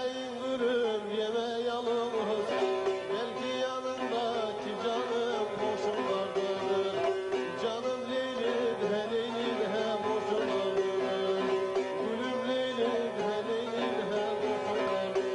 Yemeğin gülüm yeme yalnız, belki yanındaki canım boşun vardır. Canım Leylim he Leylim he boşun vardır. Gülüm Leylim he Leylim he boşun vardır.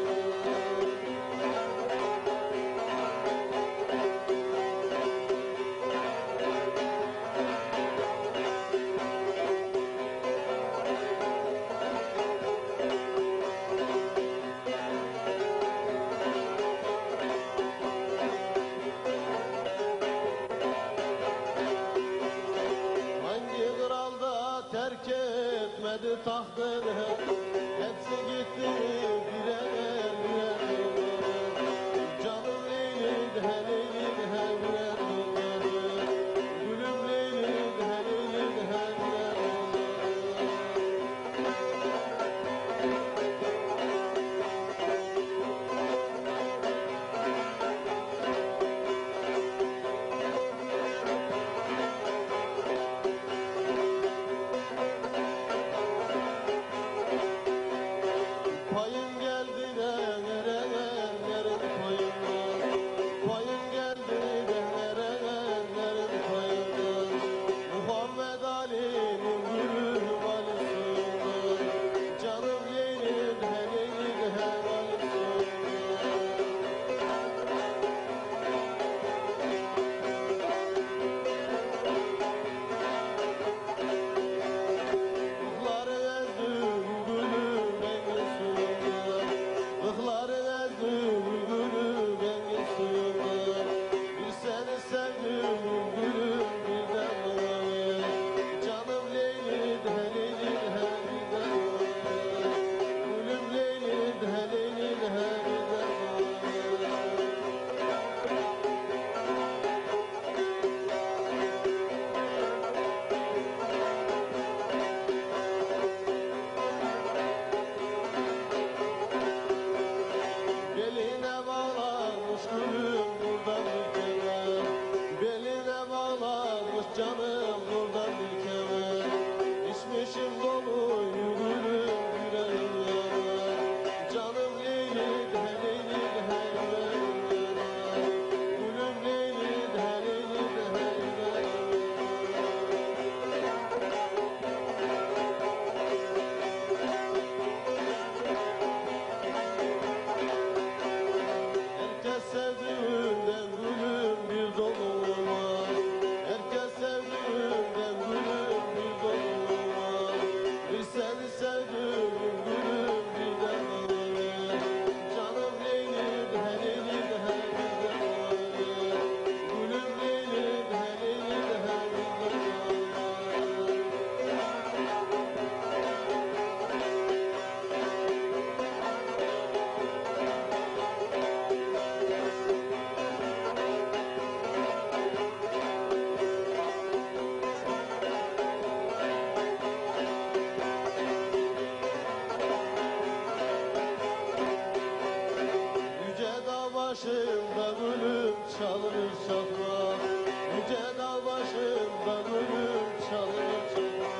Terk etmedi tahtını, hepsi gitti birer birer. Canım Leylim he Leylim he birer birer. Gülüm Leylim he Leylim he birer Payın geldi de verenlerin payından, payın geldi de verenlerin payından. Muhammed Ali'nin gülüm Ali'sinden, canım Leylim he Leylim he Ali'sinden. Ruhları ezdim gülüm Ihları ezdim gülüm engin suyunda. Bir seni sevdim gülüm bir de mavi. Canım Leylim he Leylim he bir de mavi. Gülüm Leylim he Leylim he bir de mavi. Beline bağlamış gülüm buradan bir kemer, beline bağlamış canım buradan bir kemer. İçmişim doluyu gülüm yüreğime, canım Leylim he Leylim he yüreğime. Gülüm Leylim he Leylim he yüreğime. Herkes sevdiğinden gülüm bir dolu var. Herkes sevdiğinden gülüm bir dolu var. Bir seni sevdim gülüm bir de mavi. Canım Leylim he Leylim he bir de mavi. Gülüm Leylim he Leylim he bir de mavi. Başımda gülüm çalınır çakma, yüce dağ başımda gülüm çalınır çakma.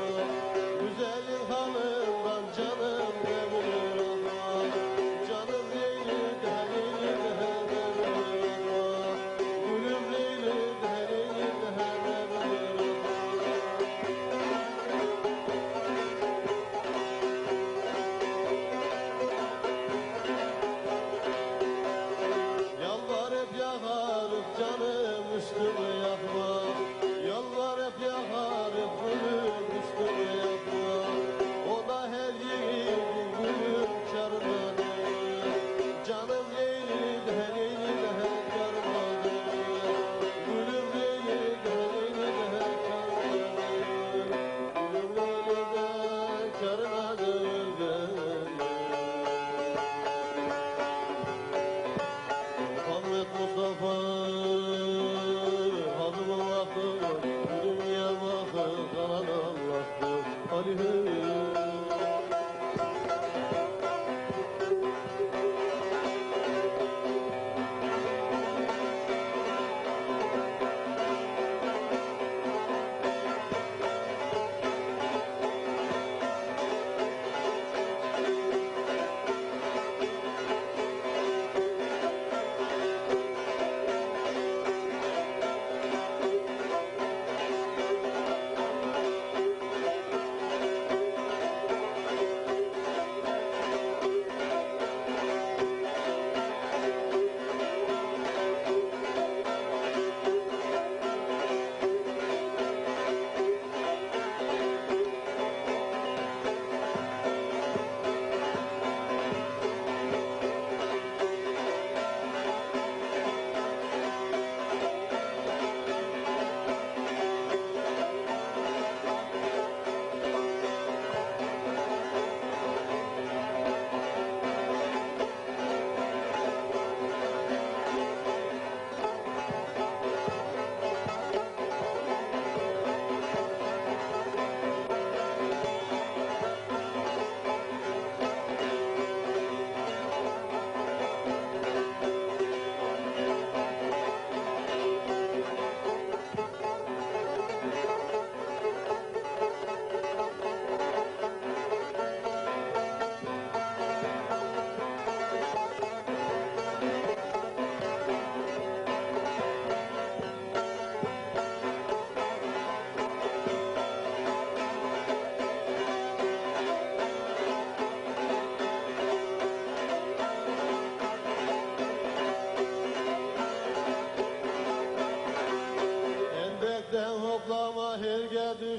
Güzelin halından canım ne bilir ama, canım Leylim he Leylim he ne bilir ama. Gülüm Leylim he Leylim he ne bilir ama. Yalvarıp yakarıp canım üstümü yakma.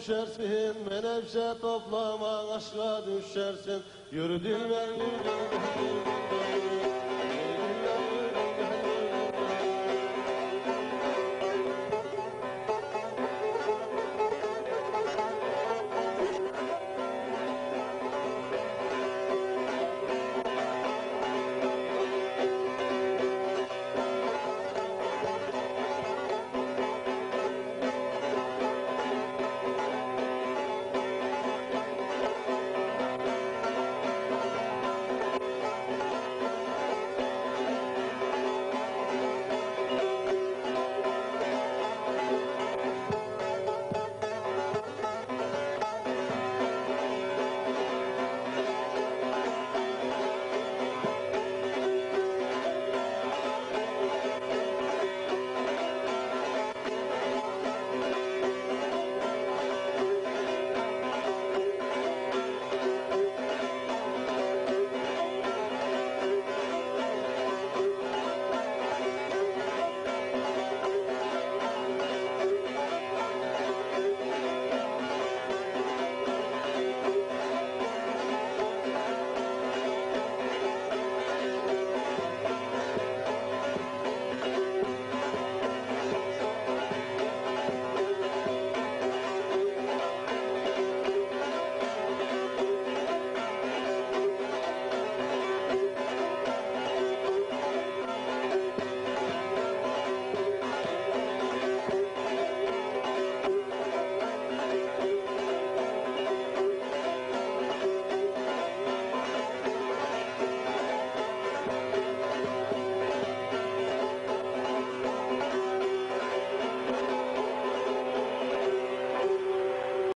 düşersin, menevşe toplama aşka düşersin. Yürü dilber yürü,